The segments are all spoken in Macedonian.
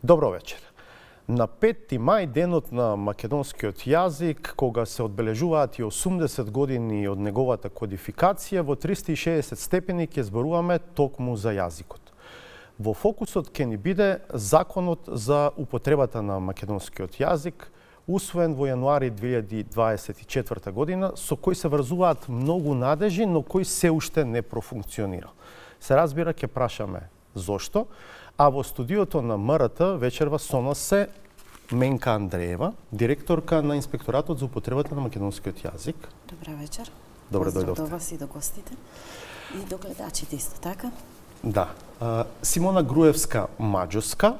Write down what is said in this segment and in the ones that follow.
Добро вечер. На 5 мај, денот на македонскиот јазик, кога се одбележуваат и 80 години од неговата кодификација, во 360 степени ќе зборуваме токму за јазикот. Во фокусот ќе ни биде законот за употребата на македонскиот јазик, усвоен во јануари 2024 година, со кој се врзуваат многу надежи, но кој се уште не профункционира. Се разбира, ќе прашаме зошто, а во студиото на МРТ вечерва со нас се Менка Андреева, директорка на Инспекторатот за употребата на македонскиот јазик. Добра вечер. Добре дојдовте. Поздрав до вас и до гостите и до гледачите исто така. Да. Симона Груевска Маџоска,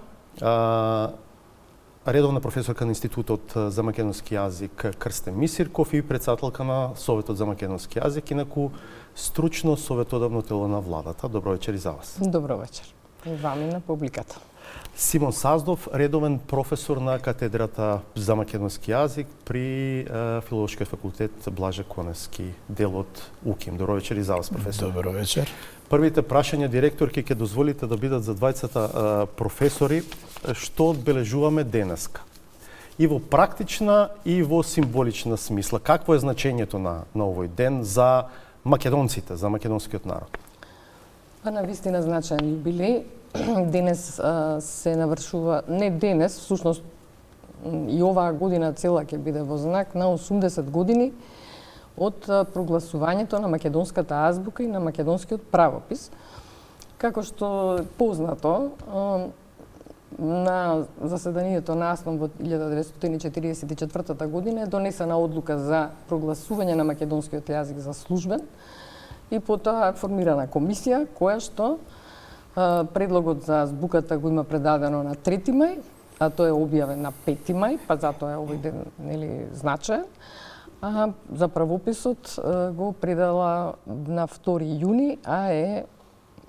редовна професорка на Институтот за македонски јазик Крстен Мисирков и председателка на Советот за македонски јазик, инаку стручно советодавно тело на владата. Добро вечер и за вас. Добро вечер. И вам и на публиката. Симон Саздов, редовен професор на катедрата за македонски јазик при Филолошкиот факултет Блаже Коневски, дел од УКИМ. Добро вечер и за вас, професор. Добро вечер. Првите прашања директорки ќе дозволите да бидат за двајцата професори. Што одбележуваме денеска? И во практична и во символична смисла. Какво е значењето на овој ден за македонците, за македонскиот народ? Па навистина значаен юбилеј. Денес се навршува, не денес, всушност и оваа година цела ќе биде во знак на 80 години од прогласувањето на македонската азбука и на македонскиот правопис. Како што е познато, на заседанието на АСНОМ во 1944 година е донесена одлука за прогласување на македонскиот јазик за службен и потоа формирана комисија која што предлогот за азбуката го има предадено на 3 мај, а тој е објавен на 5 мај, па затоа е овој ден значаен. А за правописот го предала на 2 јуни, а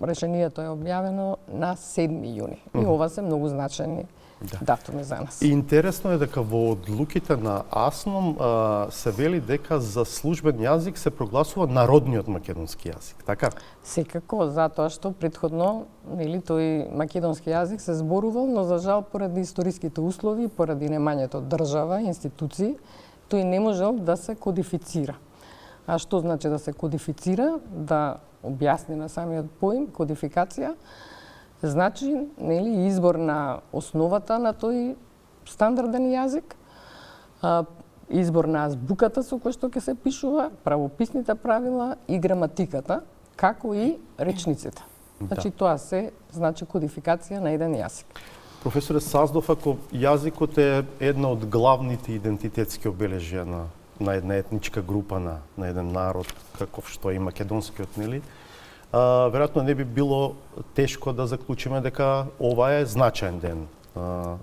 решението е објавено на 7 јуни. И ова се многу значајни датуми за нас. И интересно е дека во одлуките на АСНОМ се вели дека за службен јазик се прогласува народниот македонски јазик, така? Секако, затоа што претходно тој македонски јазик се зборувал, но за жал поради историските услови, поради немањето држава, институции, тој не можел да се кодифицира. А што значи да се кодифицира? Да објасни на самиот поим, кодификација, значи избор на основата на тој стандарден јазик, избор на азбуката со која што ќе се пишува, правописните правила и граматиката, како и речниците. Значи тоа се значи кодификација на еден јазик. Професоре Саздов, ако јазикот е една од главните идентитетски обележја на една етничка група, на еден народ, каков што е и македонскиот, нели? Веројатно не би било тешко да заклучиме дека ова е значаен ден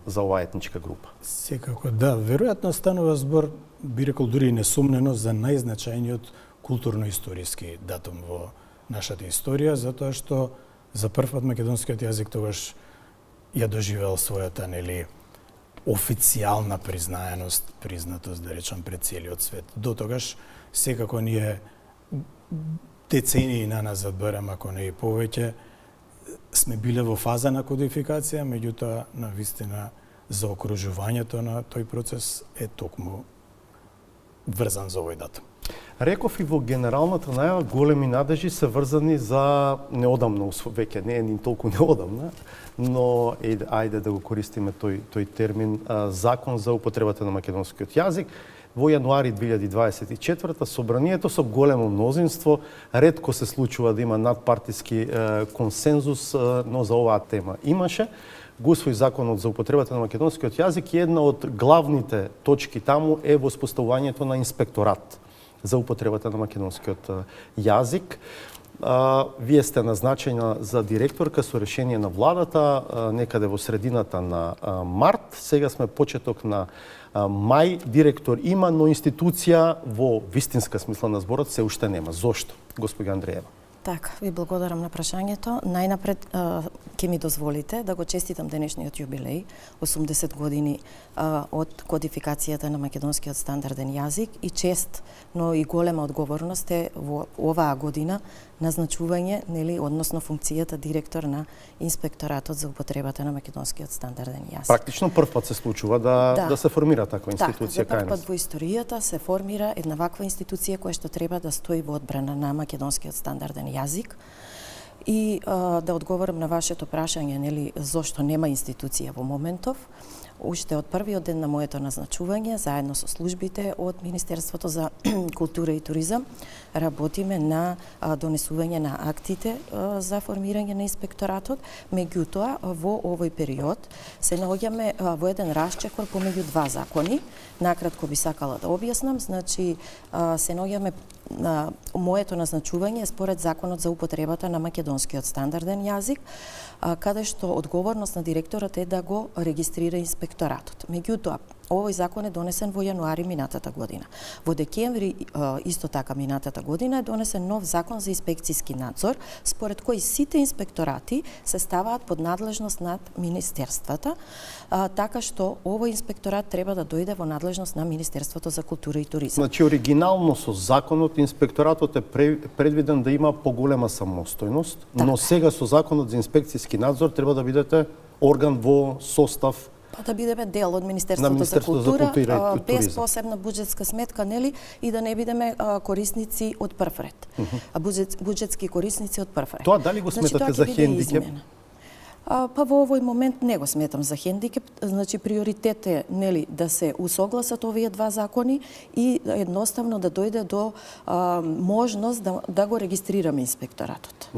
за оваа етничка група. Секако да, веројатно станува збор, би рекол дури несумнено, за најзначајниот културно-историски датум во нашата историја, затоа што за прв пат македонскиот јазик тогаш ја доживеал својата официјална признатост, да речам, пред целиот свет. До тогаш секако ние децении на назад барем, ако не и повеќе, сме биле во фаза на кодификација, меѓутоа, навистина, заокружувањето на тој процес е токму врзан за овој датум. Реков и во генералната најава, големи надежи се врзани за неодамно, веќе не е ни толку неодамна, но ајде да го користиме тој термин, закон за употребата на македонскиот јазик. Во јануари 2024 собранието со големо мнозинство, ретко се случува да има надпартиски консензус, но за оваа тема имаше. Го усвои законот за употребата на македонскиот јазик и една од главните точки таму е воспоставувањето на инспекторат за употребата на македонскиот јазик. Вие сте назначена за директорка со решение на владата некаде во средината на март. Сега сме почеток на мај. Директор има, но институција во вистинска смисла на зборот се уште нема. Зошто, господи Андреева? Така, ви благодарам на прашањето. Најнапред ќе ми дозволите да го честитам денешниот јубилеј, 80 години од кодификацијата на македонскиот стандарден јазик и чест, но и голема одговорност е во оваа година назначување, нели, односно функцијата директор на Инспекторатот за употребата на македонскиот стандарден јазик. Практично прв пат се случува да се формира таква институција кај нас. кај За прв пат во историјата се формира една ваква институција која што треба да стои во одбрана на македонскиот стандарден јазик. И да одговорам на вашето прашање, нели, зошто нема институција во моментов. Уште од првиот ден на моето назначување, заедно со службите од Министерството за култура и туризам, работиме на донесување на актите за формирање на инспекторатот. Меѓутоа, во овој период се наоѓаме во еден расчекор помеѓу два закони. Накратко би сакала да објаснам, значи се наоѓаме моето назначување според Законот за употребата на македонскиот стандарден јазик, каде што одговорност на директорот е да го регистрира инспекторатот. Меѓутоа, овој закон е донесен во јануари минатата година. Во декември исто така минатата година е донесен нов закон за инспекцијски надзор, според кој сите инспекторати се ставаат под надлежност над министерствата, така што овој инспекторат треба да дојде во надлежност на Министерството за култура и туризам. Значи, оригинално со законот инспекторатот е предвиден да има поголема самостојност, но сега со законот за инспекцијски надзор треба да бидете орган во состав Да бидеме дел од Министерството за култура, без посебна буџетска сметка, нели, и да не бидеме корисници од прв ред. Буџетски корисници од прв ред. Тоа дали го сметате за хендикеп? Па во овој момент не го сметам за хендикеп, значи приоритет е, нели, да се усогласат овие два закони и едноставно да дојде до можност да го регистрираме инспекторатот.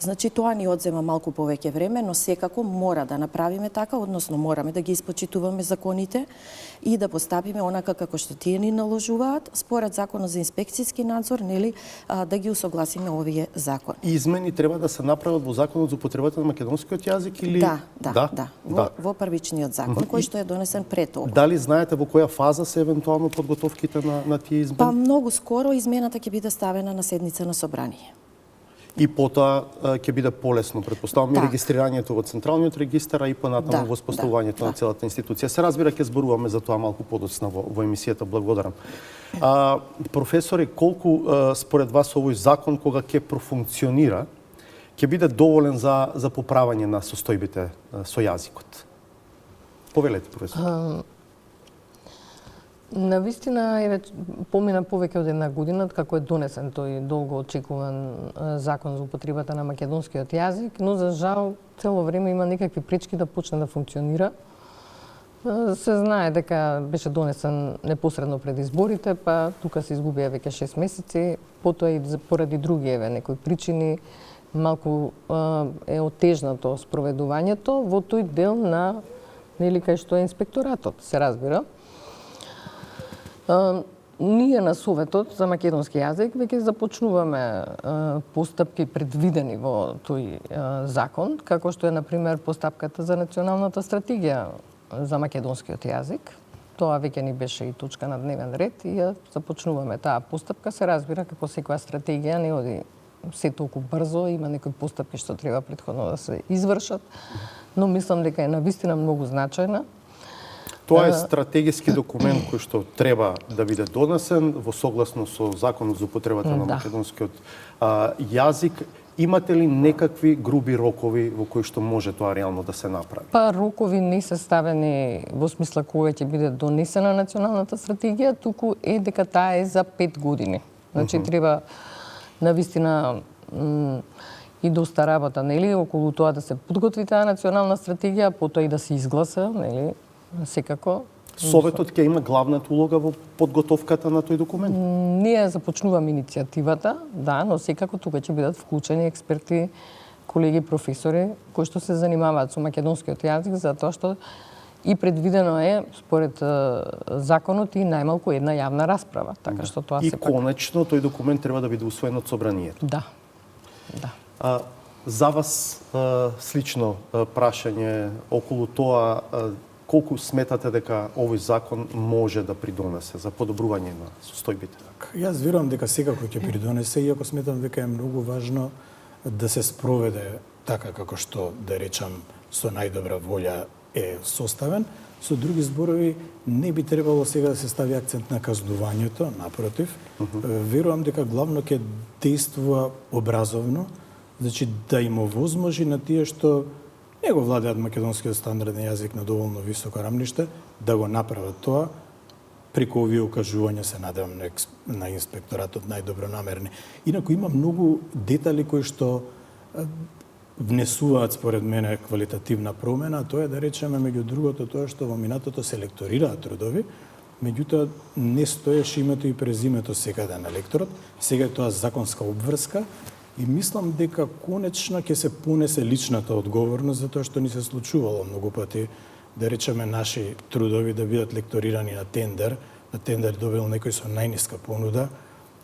Значи тоа ни одзема малку повеќе време, но секако мора да направиме така, односно мораме да ги испочитуваме законите и да поставиме онака како што тие ни наложуваат, според Законот за инспекцијски надзор, нели, да ги усогласиме овие закони. Измени треба да се направат во Законот за употребата на македонскиот јазик или Да. Во првичниот закон кој што е донесен пред ова. Дали знаете во која фаза се евентуално подготовките на тие измени? Па многу скоро измената ќе биде ставена на седница на собрание. И потоа ќе биде полесно, претпоставам, и регистрирањето во Централниот регистар, а и понатаму воспоставувањето на целата институција. Се разбира, ќе зборуваме за тоа малку подоцна во емисијата. Благодарам. Професори, колку според вас овој закон, кога ќе профункционира, ќе биде доволен за поправање на состојбите со јазикот? Повелете, професор. Навистина помина повеќе од една година како е донесен тој долго очекуван закон за употребата на македонскиот јазик, но за жал цело време има некакви пречки да почне да функционира. Се знае дека беше донесен непосредно пред изборите, па тука се изгубија веќе 6 месеци, потоа и поради други некои причини малку е отежнато спроведувањето во тој дел на, нели, кај што е инспекторатот, се разбира. Ние на Советот за македонски јазик веќе започнуваме постапки предвидени во тој закон, како што е, например, постапката за националната стратегија за македонскиот јазик. Тоа веќе ни беше и точка на дневен ред и ја започнуваме таа постапка. Се разбира, како секоја стратегија не оди се толку брзо, има некои постапки што треба претходно да се извршат, но мислам дека е навистина многу значајна. Тоа е стратегиски документ кој што треба да биде донесен во согласно со Законот за употребата на македонскиот јазик. Имате ли некакви груби рокови во кои што може тоа реално да се направи? Па рокови не се ставени во смисла кога ќе биде донесена националната стратегија, туку е дека таа е за 5 години. Значи треба навистина и доста работа, нели, околу тоа да се подготви таа национална стратегија, потоа и да се изгласа, нели, секако. Советот ќе има главната улога во подготовката на тој документ? Ние започнуваме иницијативата, да, но секако тука ќе бидат вклучени експерти, колеги, професори кои што се занимаваат со македонскиот јазик, затоа што и предвидено е според законот и најмалку една јавна расправа, така што тоа и конечно тој документ треба да биде усвоен од собранието. Да. За вас слично прашање околу тоа колку сметате дека овој закон може да придонесе за подобрување на состојбите? Јас верувам дека секако ќе придонесе, иако сметам дека е многу важно да се спроведе така како што, да речам, со најдобра волја е составен. Со други зборови, не би требало сега да се стави акцент на казнувањето, напротив. Верувам дека главно ќе действува образовно, значи да им овозможи на тие што не го владеат македонскиот стандарден јазик на доволно високо рамниште, да го направат тоа. Преку овие укажувања се надевам на инспекторатот најдобронамерни. Инаку има многу детали кои што внесуваат според мене квалитативна промена, тоа е да речеме меѓу другото тоа што во минатото се лекторираат трудови, меѓутоа не стоеше името и презимето секаде на лекторот, сега е тоа законска обврска и мислам дека конечно ќе се понесе личната одговорност за тоа што ни се случувало многу пати, да речеме наши трудови да бидат лекторирани на тендер добил некој со најниска понуда,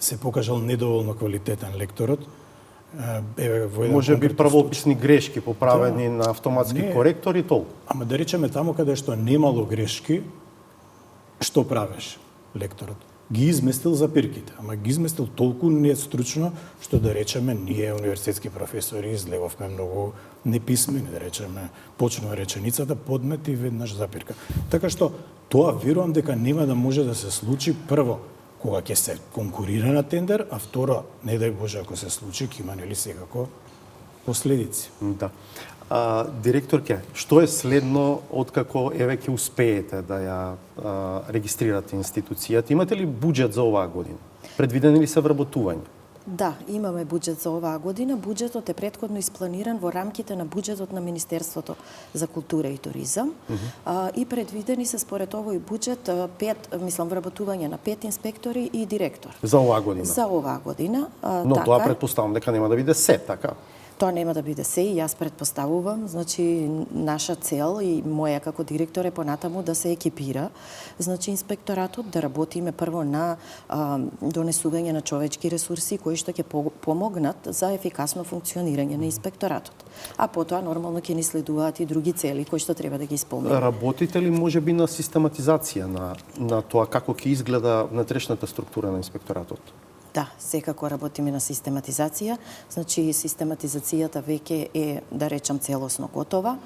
се покажал недоволно квалитетен лекторот. Може би правописни грешки поправени на автоматски коректори, толку. Ама да речеме таму каде што немало грешки, што правеше лекторот? Ги изместил запирките, ама ги изместил толку нестручно, што да речеме ние универзитетски професори излеговме многу неписмени, да речеме, почнува реченицата, подмет и веднаш запирка. Така што тоа верувам дека нема да може да се случи прво кога ќе се конкурира на тендер, а второ, не дај Боже, ако се случи, ќе има нели секако последици. Да. Директорке, што е следно откако еве ќе успеете да ја регистрирате институцијата? Имате ли буџет за оваа година? Предвидени ли се вработување? Да, имаме буџет за оваа година. Буџетот е претходно испланиран во рамките на буџетот на Министерството за култура и туризам. И предвидени се според овој буџет вработување на 5 инспектори и директор. За оваа година? За оваа година. Но така, тоа предпоставам дека нема да биде се, така? Тоа нема да биде се и јас предпоставувам, значи наша цел и моја како директор е понатаму да се екипира, значи инспекторатот да работиме прво на донесување на човечки ресурси кои што ќе помогнат за ефикасно функционирање на инспекторатот. А потоа нормално ќе ни следуваат и други цели кои што треба да ги исполниме. Работите ли можеби на систематизација на тоа како ќе изгледа внатрешната структура на инспекторатот? Да, секако работиме на систематизација. Значи, систематизацијата веќе е, да речам, целосно готова.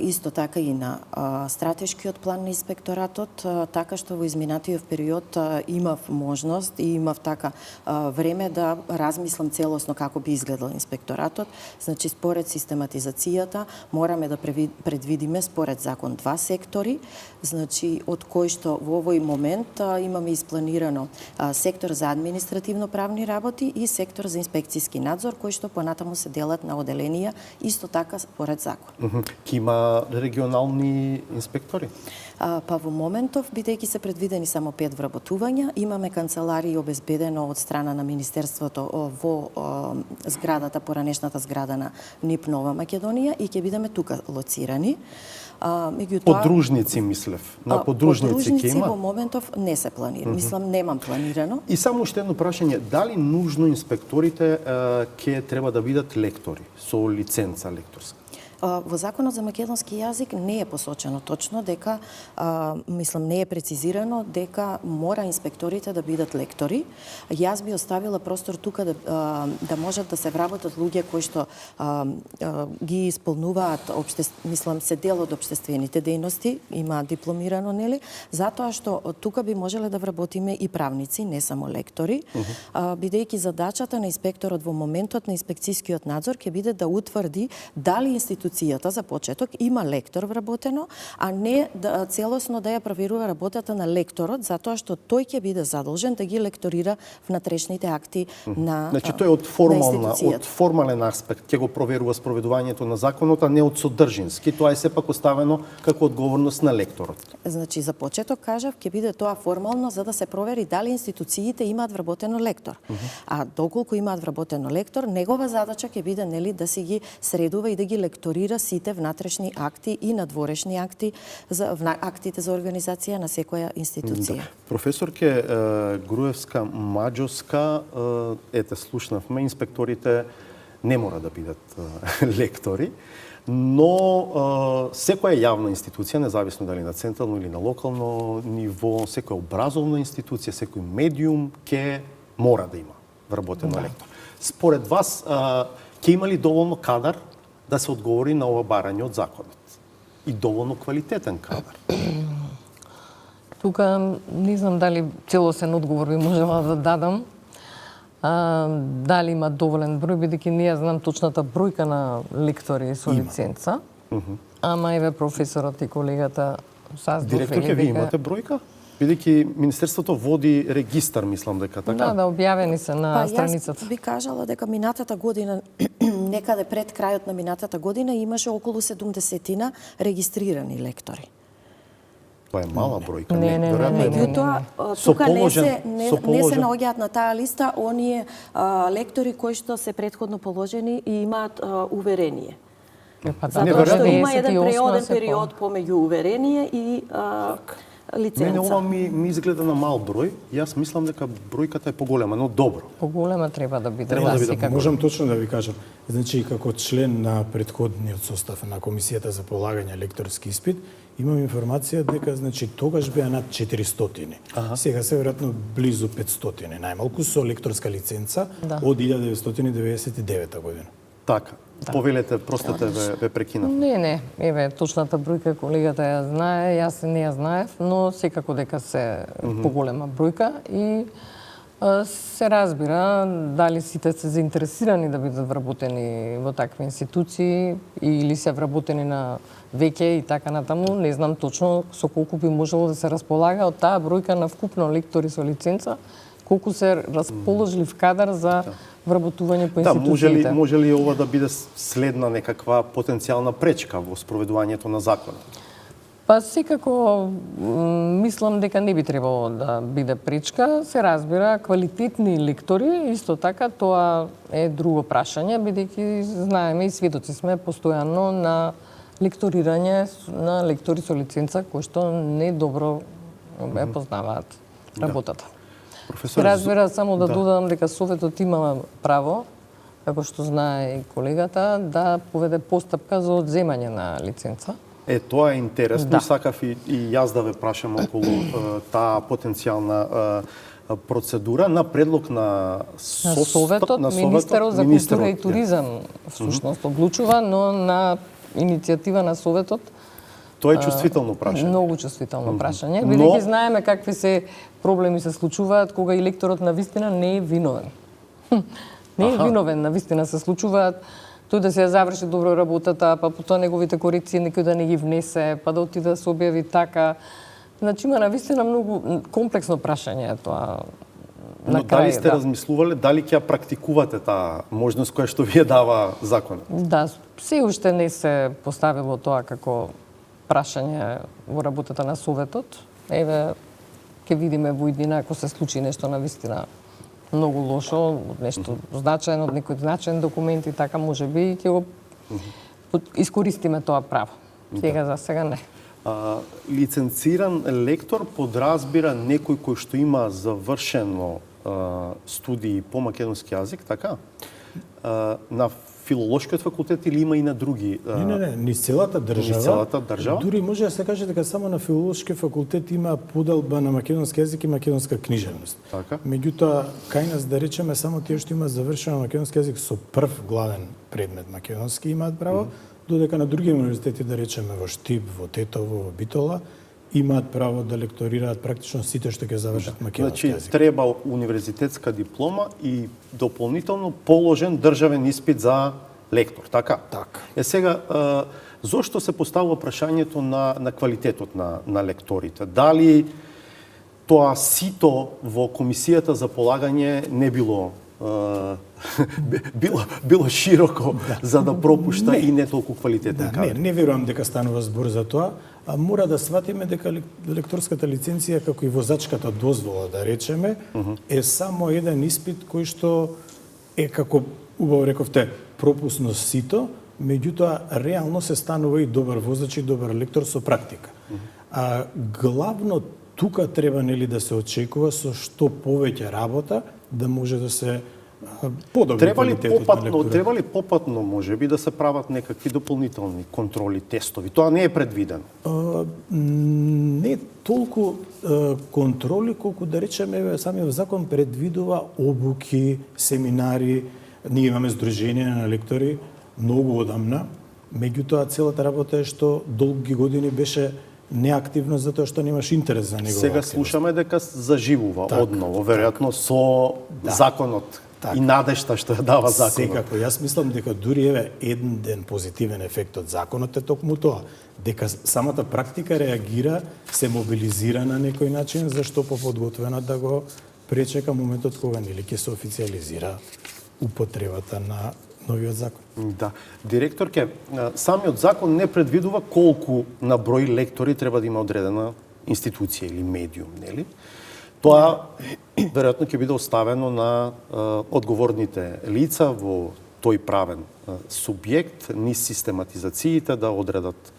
Исто така и на стратешкиот план на инспекторатот, така што во изминатиот период имав можност и имав така време да размислам целосно како би изгледал инспекторатот. Значи, според систематизацијата мораме да предвидиме според закон 2 сектори, значи од кои што во овој момент имаме испланирано сектор за административно-правни работи и сектор за инспекцијски надзор, кои што понатаму се делат на оделенија, исто така според закон. Има регионални инспектори? Па во моментов, бидејќи се предвидени само 5 вработувања, имаме канцеларија обезбедено од страна на Министерството во зградата, поранешната зграда на НИП Нова Македонија и ќе бидеме тука лоцирани. Подружници, мислев. На подружници ќе има? Во моментов не се планира. Мислам, немам планирано. И само уште едно прашање, дали нужно инспекторите ќе треба да бидат лектори со лиценца лекторска? Во Законот за македонски јазик не е посочено точно дека, мислам, не е прецизирано дека мора инспекторите да бидат лектори. Јас би оставила простор тука да можат да се вработат луѓе кои што ги исполнуваат, мислам, се дел од општествените дејности, има дипломирано, нели? Затоа што тука би можеле да вработиме и правници, не само лектори, бидејќи задачата на инспекторот во моментот на инспекцијскиот надзор ќе биде да утврди дали институцијата за почеток има лектор вработено, а не целосно да ја проверува работата на лекторот, затоа што тој ќе биде задолжен да ги лекторира внатрешните акти на Значи тој од формален аспект ќе го проверува спроведувањето на законот, а не од содржински. Тоа е сепак оставено како одговорност на лекторот. Значи за почеток кажав ќе биде тоа формално за да се провери дали институциите имаат вработено лектор. А доколку имаат вработено лектор, негова задача ќе биде нели да си ги средува и да ги лекторира сите внатрешни акти и надворешни акти за актите за организација на секоја институција. Професорке Груевска Маџовска, ете слушнавме, инспекторите не мора да бидат лектори. Но секоја јавна институција, независно дали на централно или на локално ниво, секоја образовна институција, секој медиум ќе мора да има вработено лектор. Според вас, ќе има ли доволно кадар да се одговори на ова барање од законот? И доволно квалитетен кадар? Тука не знам дали целосен одговор би можела да дадам. Дали има доволен број, бидејќи не ја знам точната бројка на лектори со лиценца. Ама еве професорот и колегата Саздов Директорке, вие имате бројка? Бидејќи Министерството води регистар, мислам дека така. Да, објавени се на страницата. Јас би кажала дека минатата година, некаде пред крајот на минатата година, имаше околу 70 регистрирани лектори. Тоа е мала бројка. Не. Меѓутоа, тука не се наоѓаат на таа листа оние лектори кои што се претходно положени и имаат уверение. Затоа што има еден преоден период помеѓу уверение и лиценца. Мене ова ми изгледа на мал број. Јас мислам дека бројката е поголема, но добро. Поголема треба да биде. Можам точно да ви кажам. Значи, како член на претходниот состав на Комисијата за полагање лекторски испит, имам информација дека значи тогаш беа над 400. Сега се веројатно близу 500, најмалку со лекторска лиценца од 1999 година. Така. Повелете, простете, ве прекинав. Не, еве точната бројка колегата ја знае, јас не ја знаев, но секако дека се поголема бројка и се разбира дали сите се заинтересирани да бидат вработени во такви институции или се вработени на веќе и така натаму, не знам точно со колку би можело да се располага од таа бројка на вкупно лектори со лиценца, колку се расположлив кадар за вработување по институциите. Да, може ли ова да биде следна некаква потенцијална пречка во спроведувањето на законот? Па секако мислам дека не би требало да биде пречка. Се разбира, квалитетни лектори, исто така, тоа е друго прашање, бидејќи знаеме и сведоци сме постојано на лекторирање на лектори со лиценца кои што не добро познаваат работата. Професор, разбира, само да додадам дека Советот има право, како што знае и колегата, да поведе постапка за одземање на лиценца. Тоа е интересно, сакав и јас да ве прашам околу таа потенцијална процедура на предлог на Советот, Министерот за култура и туризам всушност одлучува, но на иницијатива на Советот. Тоа е чувствително прашање. Многу чувствително прашање, бидејќи знаеме какви се проблеми се случуваат кога и лекторот на вистина не е виновен. Не е виновен, на вистина се случуваат тој да се ја заврши добро работата, па потоа неговите корекции некој да не ги внесе, па да отиде да се објави така. Значи има навистина многу комплексно прашање тоа. Но дали сте размислувале, дали ќе практикувате таа можност која што ви ја дава законот? Да, се уште не се поставило тоа како прашање во работата на Советот. Еве, ќе видиме во иднина ако се случи нешто навистина многу лошо, нешто значајно, од некој значаен документ и така, може би ќе го искористиме тоа право. Сега за сега не. Лиценциран лектор подразбира некој кој што има завршено студии по македонски јазик, така? На филолошкиот факултет или има и на други? Не, низ целата држава. Низ целата држава? Дури може да се каже дека само на филолошки факултет има поделба на македонски јазик и македонска книжевност. Така. Меѓутоа, кај нас да речеме само тие што има завршено македонски јазик со прв главен предмет македонски имаат право, додека на други универзитети, да речеме во Штип, во Тетово, во Битола, имаат право да лекторираат практично сите што ќе завршат македонски јазик. Значи, треба универзитетска диплома и дополнително положен државен испит за лектор, така? Така. Сега, зошто се поставува прашањето на квалитетот на лекторите? Дали тоа сито во Комисијата за полагање не било било широко за да пропушта и не толку квалитетен кадар? Не верувам дека станува збор за тоа. Мора да сватиме дека лекторската лиценција, како и возачката дозвола, да речеме, е само еден испит кој што е, како убаво рековте, пропусно сито, меѓутоа реално се станува и добар возач и добар лектор со практика. Главно тука треба нели да се очекува со што повеќе работа да може да се подобри Треба ли квалитетот на попатно, лектура. треба ли попатно можеби да се прават некакви дополнителни контроли, тестови? Тоа не е предвидено. Не толку контроли, колку да речеме самиот закон предвидува обуки, семинари. Ние имаме Сдружение на лектори многу одамна, меѓутоа целата работа е што долги години беше неактивно затоа што немаш интерес за него. Сега слушаме дека заживува Така, одново, веројатно со законот и надежта што ја дава законот. Секако, јас мислам дека дури еве еден позитивен ефект од законот е токму тоа, дека самата практика реагира, се мобилизира на некој начин, зашто поподготвена да го пречека моментот кога нели ќе се официализира употребата на новиот закон. Да. Директорке, самиот закон не предвидува колку на број лектори треба да има одредена институција или медиум, нели? Тоа веројатно ќе биде оставено на одговорните лица во тој правен субјект, низ систематизациите да одредат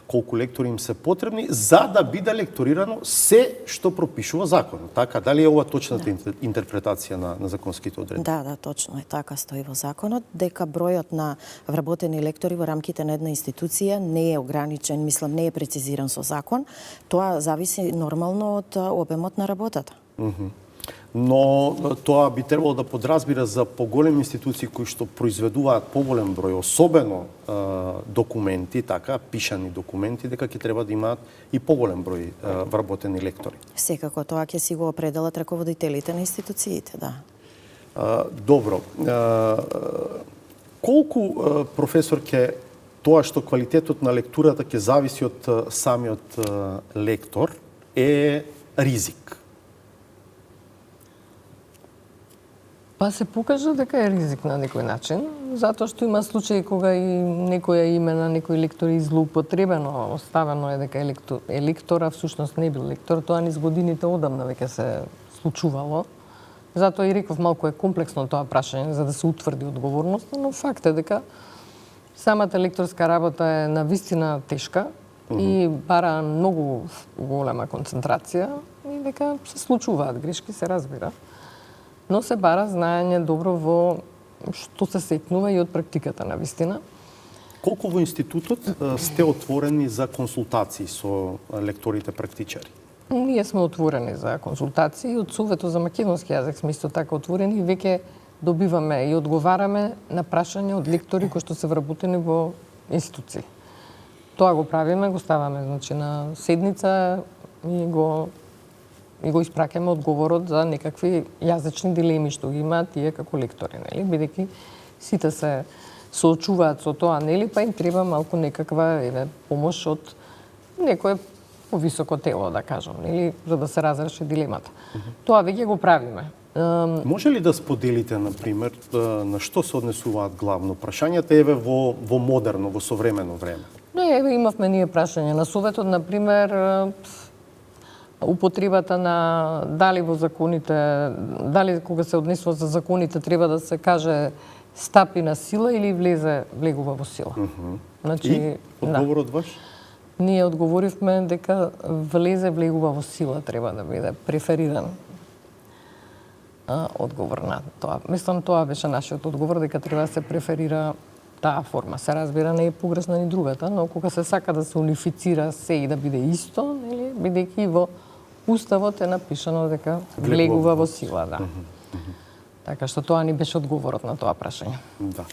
колку лектори им се потребни за да биде лекторирано се што пропишува законот. Така, дали е ова точната интерпретација на законските одредби? Да, точно е така, стои во законот, дека бројот на вработени лектори во рамките на една институција не е ограничен, мислам, не е прецизиран со закон. Тоа зависи нормално од обемот на работата. Но тоа би требало да подразбира за поголеми институции кои што произведуваат поголем број, особено документи, така, пишани документи, дека ќе треба да имаат и поголем број вработени лектори. Секако, тоа ќе си го определат раководителите на институциите, да. Добро. Колку, професорке, тоа што квалитетот на лектурата ќе зависи од самиот лектор е ризик? Па се покажа дека е ризик на некој начин, затоа што има случаи кога и некоја име на некој лектор е злоупотребено, оставено е дека е лектор, а всушност не бил лектор. Тоа низ годините одамна веќе се случувало. Затоа и реков малку е комплексно тоа прашање за да се утврди одговорноста, но факт е дека самата лекторска работа е навистина тешка и бара многу голема концентрација и дека се случуваат грешки, се разбира. Но се бара знаење добро во што се сетнува и од практиката на вистина. Колку во институтот сте отворени за консултации со лекторите практичари? Ние сме отворени за консултации. Од Советот за македонски јазик сме исто така отворени и веќе добиваме и одговараме на прашања од лектори кои што се вработени во институции. Тоа го правиме, го ставаме значи на седница и го испраќаме одговорот за некакви јазични дилеми што ги имаат тие како лектори, нели? Бидејќи сите се соочуваат со тоа, нели, па им треба малку некаква помош од некое повисоко тело, да кажам, нели, за да се разреши дилемата. Тоа веќе го правиме. Може ли да споделите, например, на што се однесуваат главно прашањата еве во модерно, во современо време? Не, еве имавме ние прашање на Советот, например, употребата на дали во законите, дали кога се однесува за законите треба да се каже стапи на сила или влегува во сила. Значи, и одговорот ваш? Ние одговоривме дека влегува во сила треба да биде префериран одговор на тоа. Мислам, тоа беше нашиот одговор, дека треба да се преферира таа форма. Се разбира, не е погрешна ни другата, но кога се сака да се унифицира се и да биде исто, нели, бидејќи во Уставот е напишано дека влегува во сила, да. Така што тоа ни беше одговорот на тоа прашање. Да.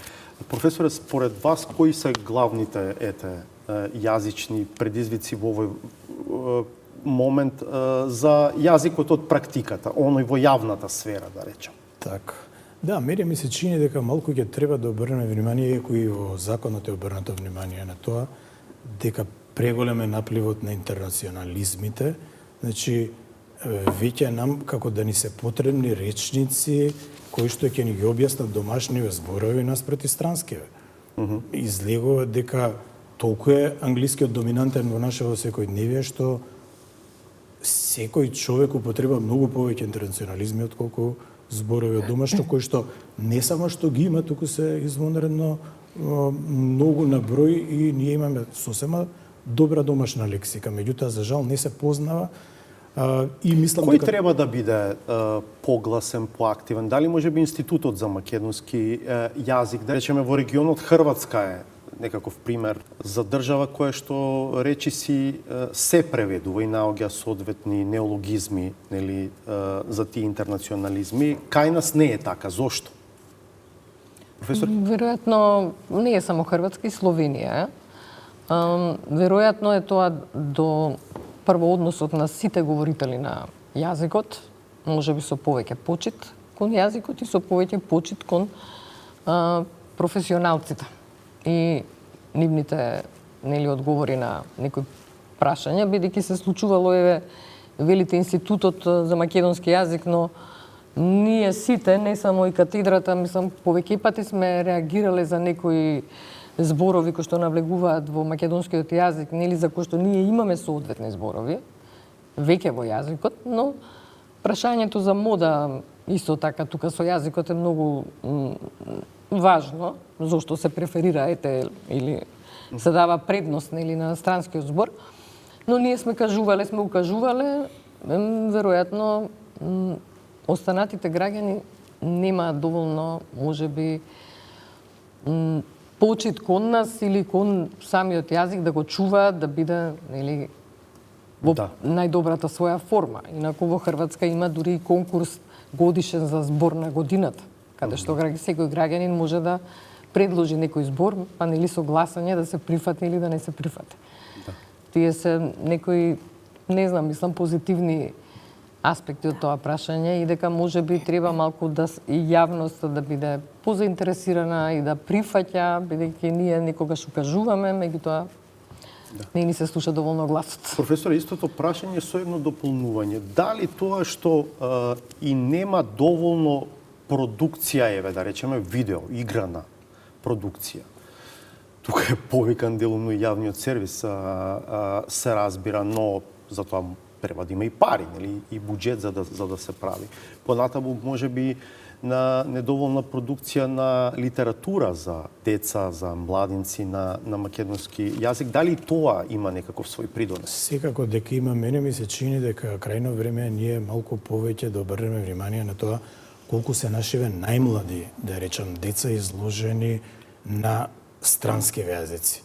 Професоре, според вас, кои се главните јазични предизвици во овој момент за јазикот од практиката, оној во јавната сфера, да речем? Така. Да, мене ми се чини дека малку ќе треба да обрнеме внимание, иако и во законот е обрнато внимание на тоа, дека преголем е напливот на интернационализмите. Значи, веќе нам како да ни се потребни речници кои што ќе ни ги објаснат домашниве зборови наспроти странскиве. Излегува дека толку е англискиот доминантен во нашето секојдневие што секој човек употреба многу повеќе интернационализми отколку зборови од домашно, кои што не само што ги има, туку се извонредно многу на број и ние имаме сосема добра домашна лексика. Меѓутоа, за жал, не се познава И мислам Кој треба да биде погласен, поактивен? Дали може би Институтот за македонски јазик, да речеме во регионот Хрватска е некаков пример за држава која што речиси се преведува и наоѓа соодветни неологизми, нели, за тие интернационализми. Кај нас не е така. Зошто? Професор? Веројатно не е само Хрватска, и Словенија. Веројатно е тоа до прво односот на сите говорители на јазикот, можеби со повеќе почит кон јазикот и со повеќе почит кон професионалците. И нивните, нели, одговори на некои прашања, бидејќи се случувало, велите Институтот за македонски јазик, но ние сите, не само и катедрата, мислам, повеќе пати сме реагирале за некои зборови кои што навлегуваат во македонскиот јазик, нели, за кои што ние имаме соодветни зборови веќе во јазикот, но прашањето за мода исто така тука со јазикот е многу важно, зошто се преферира или се дава предност, нели, на странскиот збор. Но ние сме укажувале, веројатно останатите граѓани немаат доволно, можеби, почит кон нас или кон самиот јазик да го чуваат, да биде, нели, во најдобрата своја форма. Инаку во Хрватска има дури и конкурс годишен за збор на годината, каде што секој граѓанин може да предложи некој збор, па нели со гласање да се прифати или да не се прифати. Тие се некои, не знам, мислам, позитивни аспекти од тоа прашање и дека можеби треба малку да и јавноста да биде позаинтересирана и да прифаќа, бидејќи ние некогаш укажуваме, меѓутоа не ни се слуша доволно гласот. Професоре, истото прашање со едно дополнување. Дали тоа што и нема доволно продукција, да речеме, видео, играна продукција. Тука е повикан делумно јавниот сервис, се разбира, но за тоа треба да има и пари, нели, и буџет за да се прави. Понатаму можеби на недоволна продукција на литература за деца, за младинци на македонски јазик. Дали тоа има некаков свој придонес? Секако дека има, мене ми се чини дека крајно време ние малку повеќе да обрнеме внимание на тоа колку се нашиве најмлади, да речам, деца изложени на странски јазици.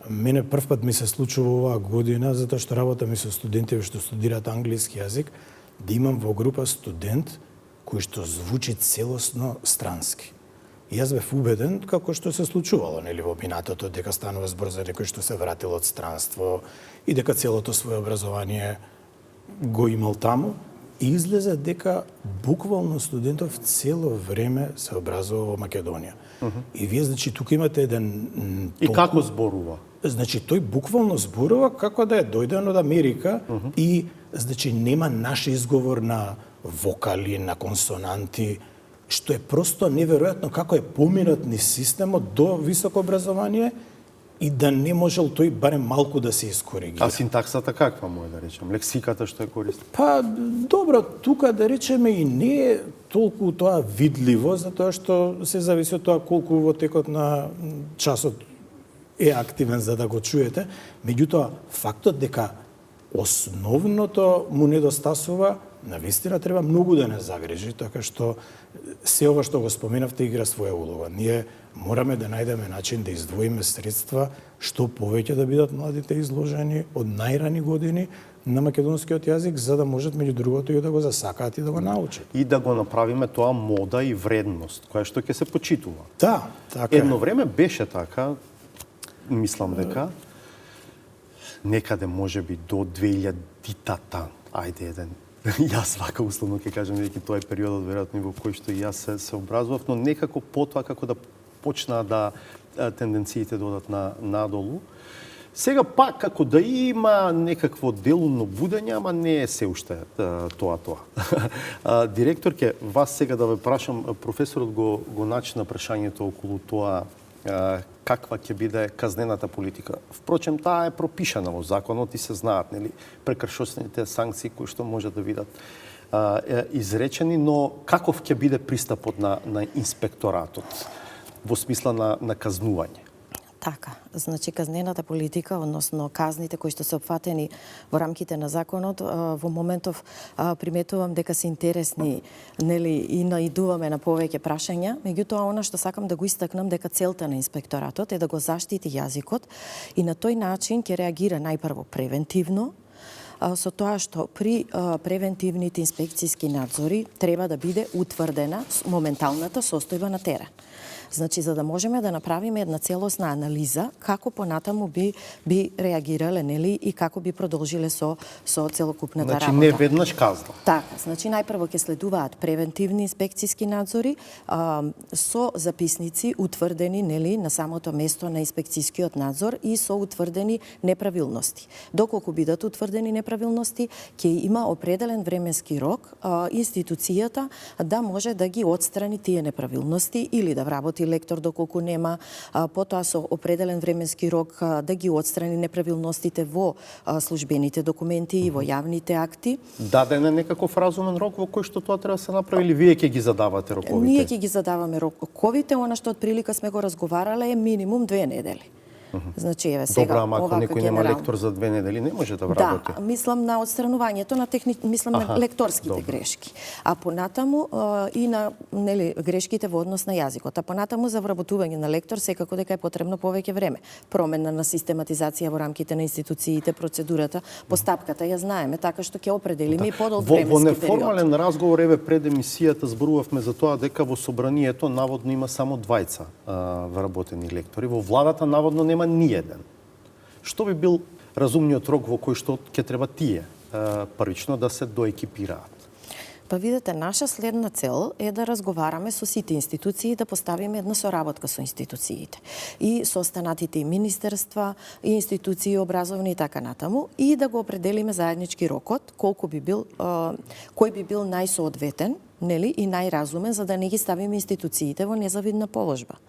Мене првпат ми се случува оваа година, затоа што работам и со студенти што студираат англиски јазик, да имам во група студент кој што звучи целосно странски. И јас бев убеден, како што се случувало, нели, во минатото, дека станува збор за некој што се вратил од странство и дека целото свое образование го имал таму. И излезе дека буквално студентов цело време се образува во Македонија. И вие, значи, тука имате еден... И како зборува? Значи, тој буквално зборува како да е дојден од Америка и, значи, нема наш изговор на вокали, на консонанти, што е просто неверојатно како е поминат низ системот до високо образование и да не можел тој барем малку да се искоригира. А синтаксата каква му е, да речем? Лексиката што е користи? Па, добро, тука да речеме и не е толку тоа видливо, затоа што се зависи од тоа колку во текот на часот е активен за да го чуете. Меѓутоа, фактот дека основното му недостасува, навистина треба многу да не загрижи, така што се ова што го споменавте игра своја улога. Ние мораме да најдеме начин да издвоиме средства што повеќе да бидат младите изложени од најрани години на македонскиот јазик, за да можат меѓу другото и да го засакаат и да го научат. И да го направиме тоа мода и вредност, која што ќе се почитува. Да, така Едно време беше така, мислам дека, некаде можеби до 2000-тата, ајде еден, јас вака условно ќе кажам, дека тоа е периодот веројатно во кој што и јас се образував, но некако потоа како да почнаа да тенденциите да одат надолу. Сега пак како да има некакво делумно будење, ама не е се уште тоа. Директорке, вас сега да ве прашам, професорот го начина прашањето околу тоа каква ќе биде казнената политика. Впрочем, таа е пропишана во законот и се знаат, нели, прекршосните санкции кои што може да бидат изречени, но каков ќе биде пристапот на инспекторатот во смисла на казнување? Така, значи казнената политика, односно казните кои што се опфатени во рамките на законот, во моментов приметувам дека се интересни, нели, и наидуваме на повеќе прашања, меѓутоа она што сакам да го истакнам дека целта на инспекторатот е да го заштити јазикот и на тој начин ќе реагира најпрво превентивно, со тоа што при превентивните инспекцијски надзори треба да биде утврдена моменталната состојба на терен. Значи, за да можеме да направиме една целосна анализа како понатаму би реагирале, нели, и како би продолжиле со целокупната работа. Значи, не веднаш казна. Така, значи најпрво ќе следуваат превентивни инспекцијски надзори со записници утврдени, нели, на самото место на инспекцијскиот надзор и со утврдени неправилности. Доколку бидат утврдени неправилности, ќе има определен временски рок институцијата да може да ги отстрани тие неправилности или да вработи лектор доколку нема, потоа со определен временски рок да ги отстрани неправилностите во службените документи и во јавните акти. Даден е некаков разумен рок во кој што тоа треба да се направи или вие ќе ги задавате роковите? Ние ќе ги задаваме роковите, она што отприлика сме го разговарале е минимум 2 недели. Значи, еве сега, добро, ама ако некој нема лектор за 2 недели, не може да вработи. Да, мислам на отстранувањето на на лекторските грешки. А понатаму и на, нели, грешките во однос на јазикот. А понатаму за вработување на лектор секако дека е потребно повеќе време. Промена на систематизација во рамките на институциите, процедурата, постапката ја знаеме, така што ќе определиме и подолг временски период. Во неформален разговор, еве пред емисијата зборувавме за тоа дека во собранието наводно има само 2 вработени лектори. Во владата наводно нема ни еден. Што би бил разумниот рок во кој што ќе треба тие првично да се доекипираат? Па видете, наша следна цел е да разговараме со сите институции, да поставиме една соработка со институциите и со останатите и министерства, и институции образовни и така натаму, и да го определиме заеднички рокот, кој би бил најсоодветен, нели, и најразумен, за да не ги ставиме институциите во незавидна положба.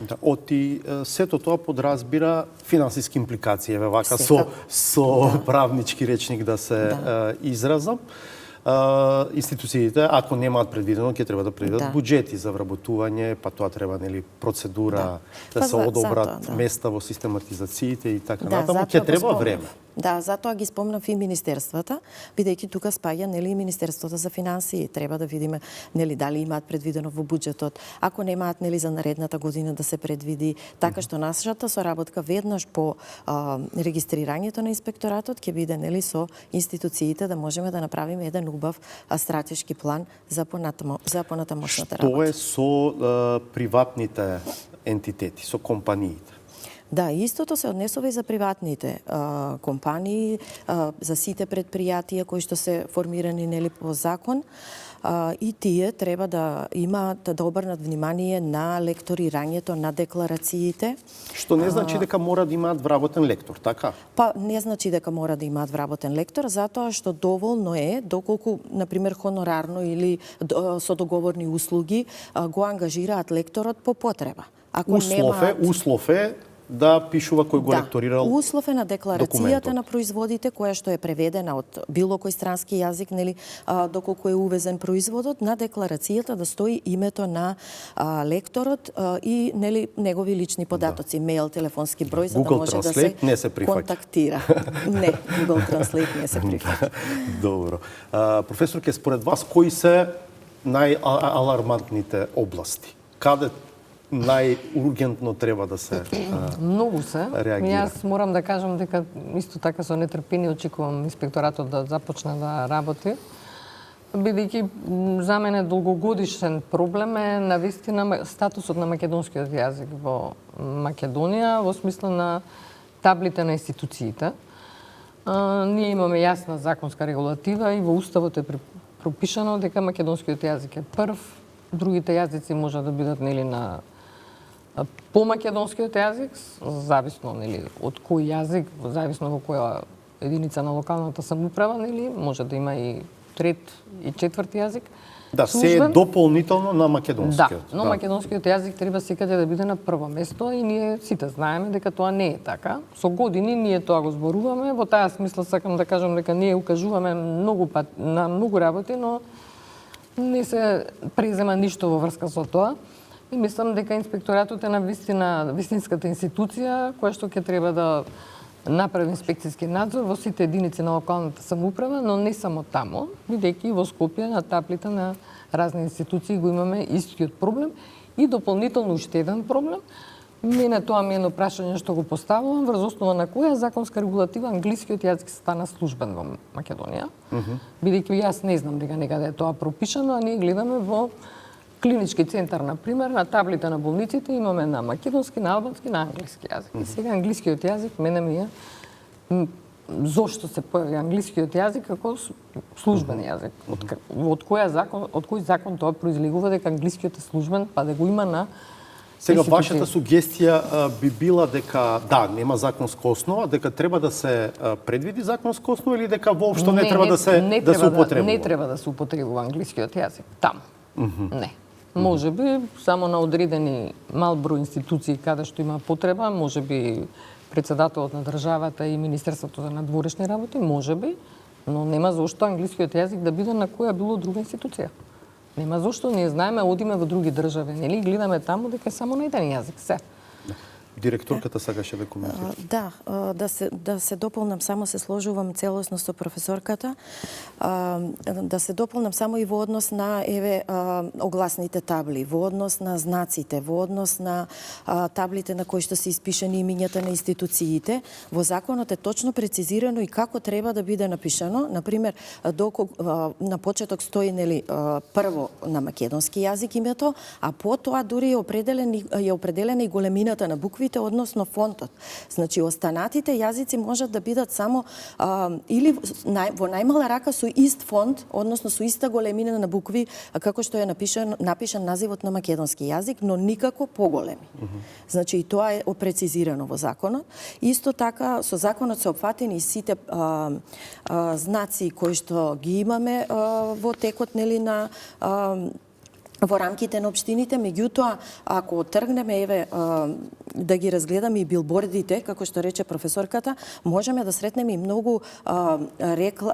Да, оти сето тоа подразбира финансиски импликации, еве вака со правнички речник да се изразам. Институциите, ако немаат предвидено, ќе треба да предвидат буџети за вработување, па тоа треба, нели, процедура да се одобрат места во систематизациите и така натаму, ќе треба време. Да, затоа ги спомнав и министерствата, бидејќи тука спаѓа, нели, и Министерството за финансии. Треба да видиме, нели, дали имаат предвидено во буџетот. Ако немаат, нели, за наредната година да се предвиди, така што нашата соработка веднаш по регистрирањето на инспекторатот ќе биде, нели, со институциите да можеме да направиме еден убав стратешки план за понатамошната работа. Што е со приватните ентитети, со компаниите? Да, истото се однесува и за приватните компании, за сите предпријатија кои што се формирани, нели, по закон, и тие треба да имаат, да обрнат внимание на лекторирањето на декларациите. Што не значи дека мора да имаат вработен лектор, така? Па не значи дека мора да имаат вработен лектор, затоа што доволно е, доколку, например, хонорарно или со договорни услуги, го ангажираат лекторот по потреба. Ако Услов е да пишува кој го лекторирал. Услов е на декларацијата на производите, која што е преведена од било кој странски јазик, нели, доколку е увезен производот, на декларацијата да стои името на лекторот и, нели, негови лични податоци, мејл, телефонски број, за да може да се контактира. Не, Google Translate не се прифаќа. Добро. Професорке, според вас, кои се најалармантните области? Каде најургентно треба да се многу се. реагира? Јас морам да кажам дека исто така со нетрпение очекувам инспекторатот да започне да работи, бидејќи за мене долгогодишен проблем е навистина статусот на македонскиот јазик во Македонија, во смисла на таблите на институциите. Ние имаме јасна законска регулатива и во уставот е пропишано дека македонскиот јазик е прв, другите јазици може да бидат, нели, на по македонскиот јазик, зависно, нели, од кој јазик, зависно во која единица на локалната самоуправа, нели, може да има и трет и четврти јазик. Да, се е дополнително на македонскиот. Да, но македонскиот јазик треба секаде да биде на прво место и ние сите знаеме дека тоа не е така. Со години ние тоа го зборуваме, во таа смисла сакам да кажам дека ние укажуваме многу пат на многу работи, но не се презема ништо во врска со тоа. И мислам дека инспекторатот е на вистинската институција која што ќе треба да направи инспекцијски надзор во сите единици на локалната самоуправа, но не само тамо, бидејќи во Скопје на таблите на разни институции го имаме истиот проблем и дополнително уште еден проблем. Мене тоа ми е едно прашање што го поставувам, врз основа на која законска регулатива англискиот јазик стана службен во Македонија. Бидејќи јас не знам дека некаде е тоа пропишано, а ние гледаме во клинички центар, на пример, на таблите на болниците имаме на македонски, на албански, на англиски јазик. И сега англискиот јазик мене ми е зошто се појави англискиот јазик како службен јазик? Од кој закон тоа произлегува дека англискиот е службен, па да го има на Сега, вашата сугестија би била дека, да, нема законска основа, дека треба да се предвиди законска основа или дека воопшто не треба да се употребува? Не треба да се употребува англискиот јазик таму. Не. Може би само на одредени мал број институции каде што има потреба, може би председателот на државата и Министерството за надворешни работи, може би, но нема зошто англискиот јазик да биде на која било друга институција. Нема зошто, ние знаеме, одиме во други држави, нели, гледаме таму дека е само на еден јазик, се. Директорката сакаше да коментира. Да, да се дополнам, само се сложувам целосно со професорката. Да се дополнам само и во однос на огласните табли, во однос на знаците, во однос на таблите на кои што се испишани имињата на институциите. Во законот е точно прецизирано и како треба да биде напишано. Например, на почеток стои прво на македонски јазик името, а потоа дури е определена и големината на букви, односно фонтот. Значи, останатите јазици можат да бидат само или во најмала рака со ист фонт, односно со иста големина на букви, како што е напишан називот на македонски јазик, но никако поголеми. Значи, и тоа е прецизирано во законот. Исто така, со законот се опфатени сите знаци кои што ги имаме во текот на во рамките на општините, меѓутоа, ако тргнеме да ги разгледаме и билбордите, како што рече професорката, можеме да сретнеме и многу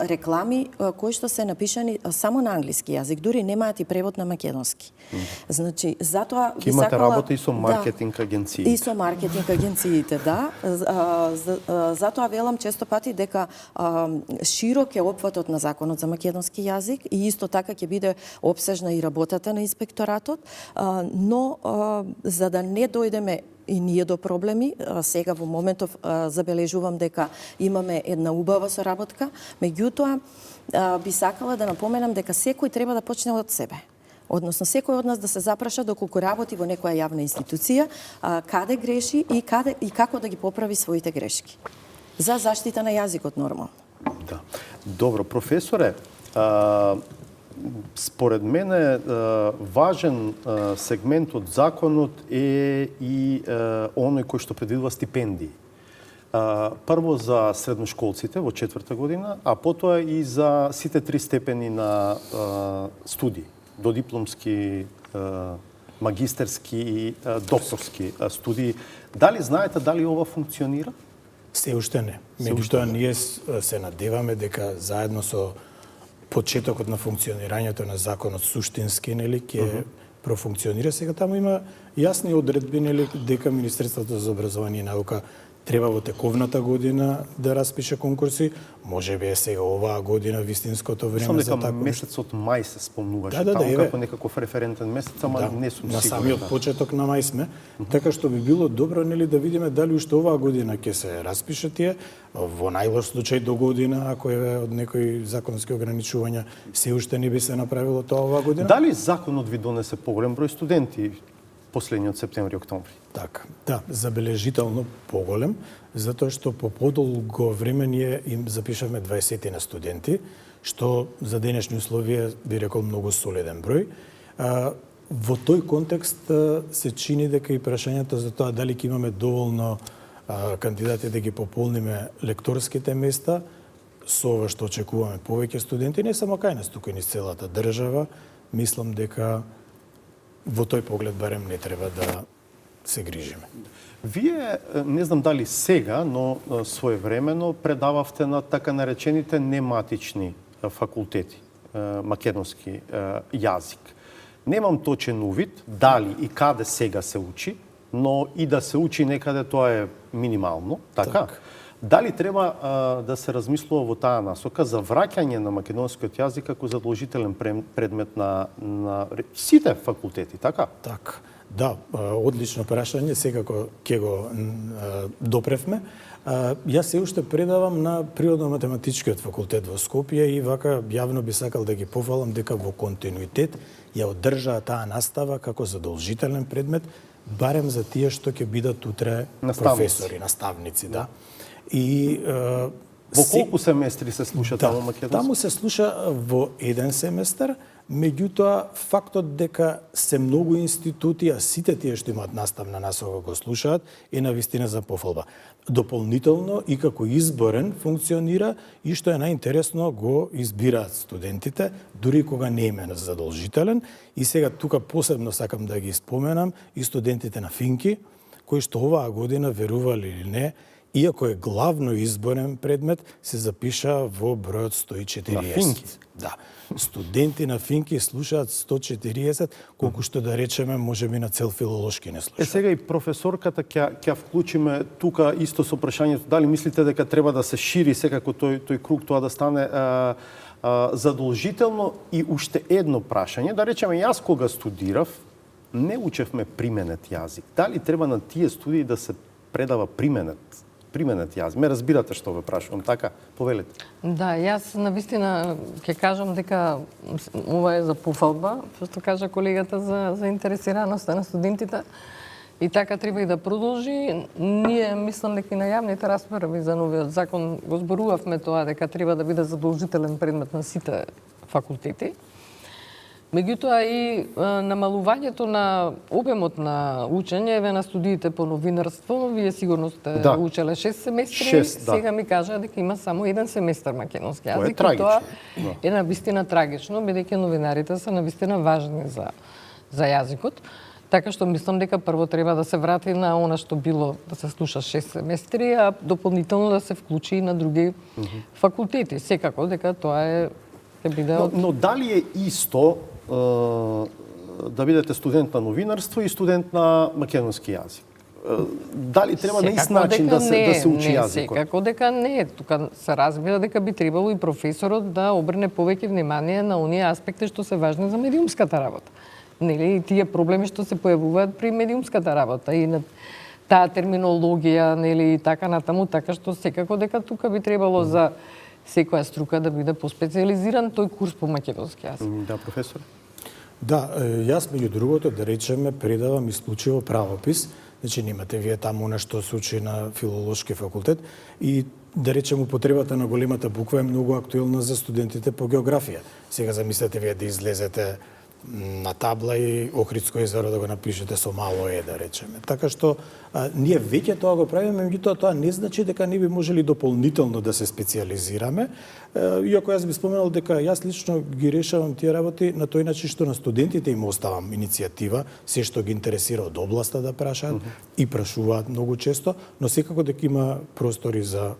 реклами кои што се напишани само на англиски јазик, дури немаат и превод на македонски. Значи, затоа би сакала... Имате работа и со маркетинг агенциите. И со маркетинг агенциите, да. Затоа велам често пати дека широк е опфатот на законот за македонски јазик и исто така ќе биде опсежна и работата на инспекторатот, но за да не дојдеме и ние до проблеми, сега во моментов забележувам дека имаме една убава соработка, меѓутоа би сакала да напоменам дека секој треба да почне од себе. Односно, секој од нас да се запраша доколку работи во некоја јавна институција, каде греши и како да ги поправи своите грешки. За заштита на јазикот, нормално. Да. Добро, професоре, според мене важен сегмент од законот е и оној кој што предвидува стипендии. Прво за средношколците во 4-та година, а потоа и за сите 3 степени на студии, додипломски, магистерски и докторски студии. Дали знаете дали ова функционира? Се уште не. Меѓутоа ние се надеваме дека заедно со почетокот на функционирањето на законот суштински, ќе профункционира. Сега таму има јасни одредби, дека Министерството за образование и наука треба во тековната година да распише конкурси. Може би е сега оваа година вистинското време за така. Месецот мај се спомнуваше таму како некаков референтен месец, ама не сум сигурен. На самиот почеток на мај сме. Така што би било добро да видиме дали уште оваа година ќе се распише тие. Во најлош случај до година, ако е од некои законски ограничувања, се уште не би се направило тоа оваа година. Дали законот ви донесе поголем број студенти последниот септември-октомври? Така, да, забележително поголем, затоа што по подолго време ние им запишавме 20 на студенти, што за денешни условија би рекол многу солиден број. Во тој контекст се чини дека и прашањето за тоа дали ќе имаме доволно кандидати да ги пополниме лекторските места, со ова што очекуваме повеќе студенти, не само кај нас, туку и низ целата држава, мислам дека во тој поглед барем не треба да се грижиме. Вие, не знам дали сега, но своевремено предававте на така наречените нематични факултети, македонски јазик. Немам точен увид дали и каде сега се учи, но и да се учи некаде тоа е минимално, така? Дали треба да се размислува во таа насока за враќање на македонскиот јазик како задолжителен предмет на сите факултети, така? Така. Да, одлично прашање, секако ќе го допревме. Јас се уште предавам на Природно-математичкиот факултет во Скопје и вака јавно би сакал да ги пофалам дека во континуитет ја одржаа таа настава како задолжителен предмет, барем за тие што ќе бидат утре професори, наставници, да. И во колку семестри се слуша таму македонски? Таму се слуша во еден семестар, меѓутоа фактот дека се многу институти, а сите тие што имаат наставна насока го слушаат, е навистина за пофалба. Дополнително и како изборен функционира и што е најинтересно го избираат студентите, дури кога не е задолжителен. И сега тука посебно сакам да ги споменам и студентите на Финки, кои што оваа година, верували или не, иако е главно изборен предмет, се запиша во бројот 140. На Финки? Да. Студенти на Финки слушаат 140, колку што да речеме можеби на цел филолошки не слушаат. Сега и професорката ќе вклучиме тука исто со прашањето дали мислите дека треба да се шири секако тој круг, тоа да стане задолжително. И уште едно прашање, да речеме јас кога студирав не учевме применет јазик. Дали треба на тие студии да се предава применет јазик? Ме разбирате што ве прашувам, така? Повелете. Да, јас навистина ќе кажам дека ова е за пофалба, што кажа колегата за заинтересираноста на студентите. И така треба и да продолжи. Ние мислам дека и на јавните расправи за новиот закон го зборувавме тоа дека треба да биде задолжителен предмет на сите факултети. Меѓутоа и намалувањето на обемот на учење, еве на студиите по новинарство, вие сигурно сте учеле 6 семестри, сега ми кажа дека има само 1 семестар македонски јазик. Тоа е трагично. Тоа е навистина трагично, бидејќи новинарите се навистина важни за јазикот. Така што мислам дека прво треба да се врати на она што било да се слуша 6 семестри, а дополнително да се вклучи и на други факултети. Секако дека тоа е ќе биде Но дали е исто да бидете студент на новинарство и студент на македонски јазик? Дали треба на ист начин да се учи јазикот? Секако дека не. Тука се разбира дека би требало и професорот да обрне повеќе внимание на оние аспекти што се важни за медиумската работа. Нели, и тие проблеми што се појавуваат при медиумската работа и на таа терминологија, нели, и така натаму, така што секако дека тука би требало за секоја струка да биде поспециализиран тој курс по македонски јазик. Да, професор. Да, јас меѓу другото да речеме предавам исклучиво правопис, значи немате вие таму она што се учи на филолошки факултет и да речеме употребата на големата буква е многу актуелна за студентите по географија. Сега замислете вие да излезете на табла и Охридско езеро да го напишете со мало е, да речеме. Така што ние веќе тоа го правиме, меѓутоа тоа не значи дека не би можели дополнително да се специализираме. Иако јас би споменал дека јас лично ги решавам тие работи на тој начин што на студентите им оставам иницијатива, се што ги интересира од областа да прашаат и прашуваат многу често, но секако дека има простори за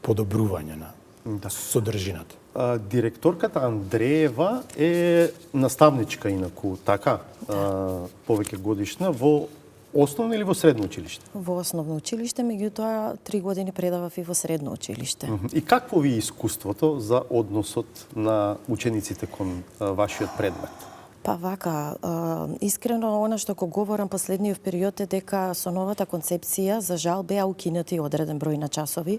подобрување на содржината. Директорката Андреева е наставничка инаку, така, повеќе годишна во основно или во средно училиште? Во основно училиште, меѓутоа 3 години предавав и во средно училиште. И какво ви е искуството за односот на учениците кон вашиот предмет? Па вака, искрено, она што го говорам последниот период е дека со новата концепција, за жал, беа укинати одреден број на часови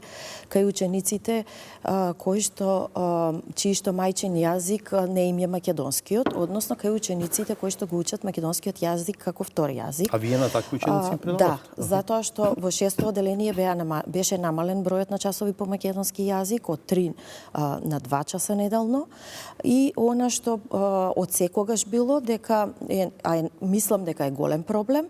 кај учениците кои што чии што мајчин јазик не им е македонскиот, односно кај учениците кои што го учат македонскиот јазик како втори јазик. А вие на такви ученици предавате? Да, затоа што во 6-то оделение беше намален бројот на часови по македонски јазик од 3 на 2 часа неделно и она што од секогаш било дека мислам дека е голем проблем,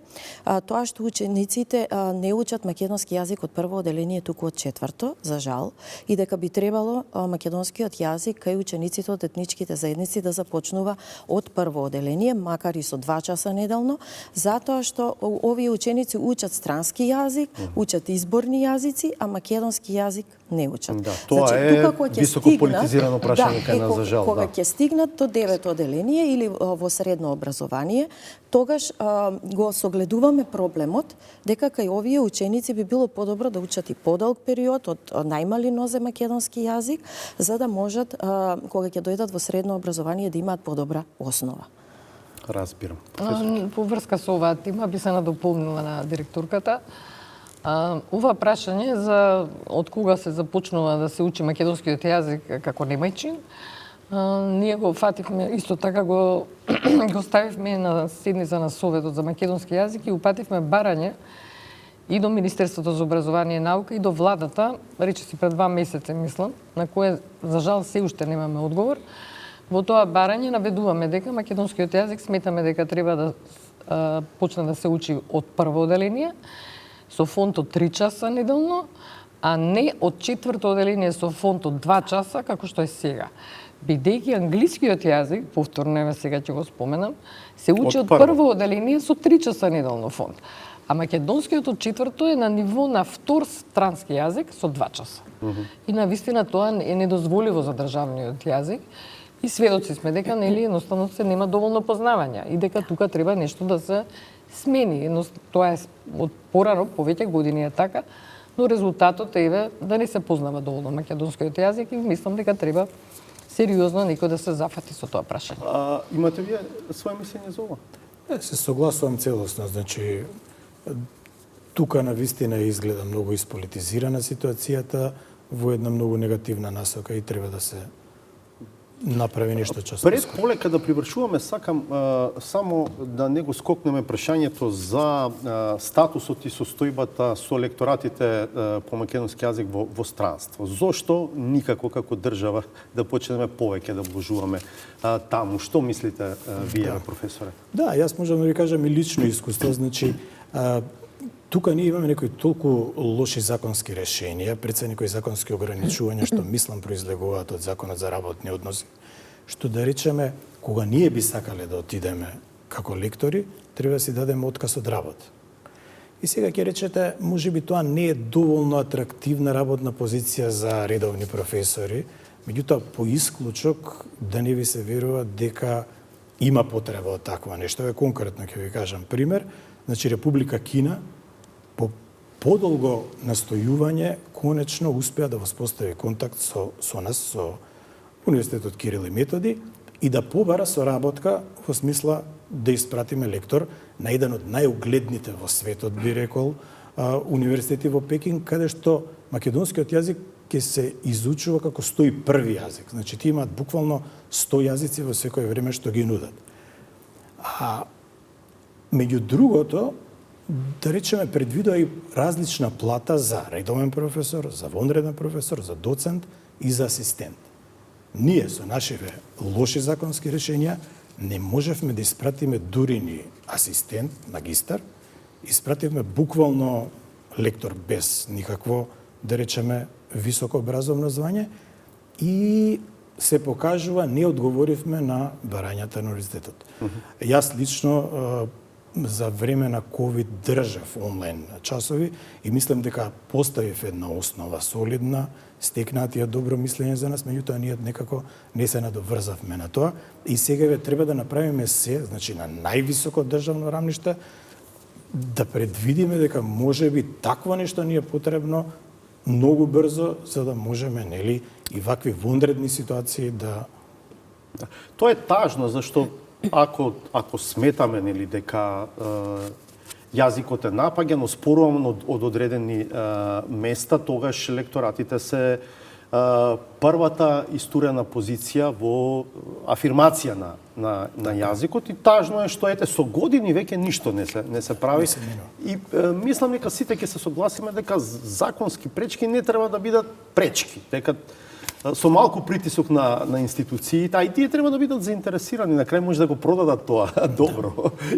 тоа што учениците не учат македонски јазик од прво оделение, туку од 4-то, за жал, и дека би требало македонскиот јазик кај учениците од етничките заедници да започнува од прво оделение, макар и со 2 часа неделно, затоа што овие ученици учат странски јазик, учат изборни јазици, а македонски јазик не учат. Да, тоа е високо политизирано прашање кај нас за жал. Кога ќе стигнат до 9 оделение или во средно образование, тогаш го согледуваме проблемот дека кај овие ученици би било подобро да учат и подолг период од најмали нозе македонски јазик, за да можат кога ќе дојдат во средно образование да имаат подобра основа. Разбирам. По врска со оваа тема би се надополнила на директорката. Ова прашање за од кога се започнува да се учи македонскиот јазик како немајчин, ние го фативме, исто така го ставивме на седница на Советот за македонски јазик и упативме барање и до Министерството за образование и наука и до владата, речиси пред 2 месеца мислам, на кое за жал се уште немаме одговор. Во тоа барање наведуваме дека македонскиот јазик сметаме дека треба да почне да се учи од прво оделение, со фонд од 3 часа неделно, а не од 4-то оделение со фонд од 2 часа, како што е сега. Бидејќи англискиот јазик, повторно еве сега ќе го споменам, се учи од прво оделение со 3 часа неделно фонд. А македонскиот од 4-то е на ниво на втор странски јазик со 2 часа. И навистина тоа е недозволиво за државниот јазик. И сведоци сме дека нели едноставно се нема доволно познавања и дека тука треба нешто да се смени. Тоа е од порано, повеќе години е така, но резултатот е да не се познава доволно македонскиот јазик и мислам дека треба сериозно некој да се зафати со тоа прашање. Имате вие своје мислење за ова? Се согласувам целосно, значи тука навистина изгледа многу исполитизирана ситуацијата во една многу негативна насока и треба да се направи нешто често. Пред полека да привршуваме, сакам само да не го скокнеме прашањето за статусот и состојбата со лекторатите по македонски јазик во странство. Зошто никако како држава да почнеме повеќе да вложуваме таму? Што мислите вие, професоре? Да, јас можам да ви кажам и лично искуство, значи тука ние имаме некои толку лоши законски решенија, пред се некои законски ограничувања што мислам произлегуваат од законот за работни односи, што да речеме, кога ние би сакале да отидеме како лектори, треба да си дадеме отказ од работа. И сега ќе речете, можеби тоа не е доволно атрактивна работна позиција за редовни професори, меѓутоа по исклучок да не ви се верува дека има потреба од таква нешто. Еве конкретно ќе ви кажам пример, значи Република Кина по подолго настојување конечно успеа да воспостави контакт со нас, со Универзитетот Кирил и Методи и да побара соработка во смисла да испратиме лектор на еден од најугледните во светот, би рекол, универзитети во Пекин, каде што македонскиот јазик ќе се изучува како 101 јазик. Значи, ти имаат буквално 100 јазици во секој време што ги нудат. А меѓу другото, да речеме, предвидува и различна плата за редовен професор, за вонреден професор, за доцент и за асистент. Ние со нашиве лоши законски решенија не можевме да испратиме дури ни асистент, магистар, испративме буквално лектор без никакво, да речеме, високо образовно звање и се покажува не одговоривме на барањата на универзитетот. Јас лично за време на ковид држав онлайн часови и мислам дека поставив една основа солидна, стекнаат ја добро мислење за нас, меѓутоа ние некако не се надоврзавме на тоа и сега треба да направиме се, значи на највисоко државно рамниште, да предвидиме дека можеби такво нешто ни е потребно многу брзо, за да можеме, нели, и вакви вонредни ситуации да... Тоа е тажно, зашто ако сметаме, нели, дека јазикот е напаѓан, оспоруван од одредени места, тогаш лекторатите се првата истурена позиција во афирмација на јазикот и тажно е што ете со години веќе ништо не се прави. И мислам дека сите ќе се согласиме дека законски пречки не треба да бидат пречки, дека со малку притисок на институциите, а и тие треба да бидат заинтересирани, на крај може да го продадат тоа добро